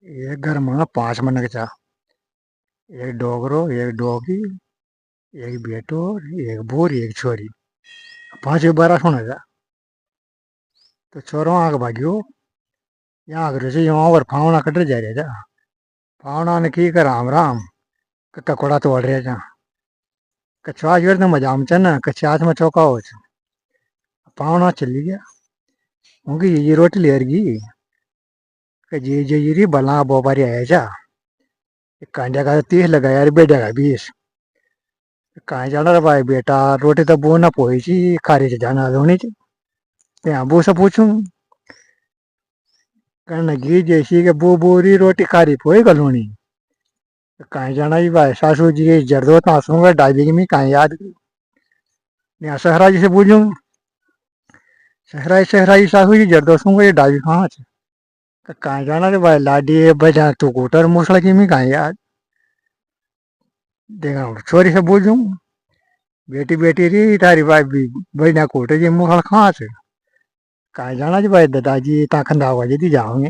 एक घर में 5 मनक चा। एक डोगरो, एक डोगी, एक बेटो, एक बोर, एक छोरी। 5 बारह सुने था। तो छोरो आग भाग्यो। यहाँ आग रही यहाँ और फावना कटर जा रहा था। फावना ने की कर राम राम ककोड़ा तोड़ रहे था। कछुआ जोर तो मजा में ना कछात में चौका हो। फावना चली गया। होंगी ये रोटी लेरगी कि जे ये बला बोबारी आया जा। कांडिया का 30 लगाया बेटा का 20। कहाँ जाना रे भाई बेटा रोटी तो बो ना पोई ची खारी से जाना धोनी ची। यहाँ बो से पूछूं कहने की जैसी के बो बोरी रोटी खारी पोई गलोनी। कहाँ जाना ही भाई सासू जी जर्दो तासूंगा डाइबिंग में कहाँ याद। यहाँ सहरा जी से पूछूं सहराई सहराई सासू जी जर्दो सूंगा ये डाइबिंग कहाँ से। कहाँ जाना रे भाई लाडी बजा तू कोटर मूसला की में कहाँ याद। देखा छोरी से पूछूं बेटी बेटी री तारी भाई बजना कोटे जी मूसला कहाँ से। कहाँ जाना जी भाई दादाजी ता खंदा हुआ जी जाओगे।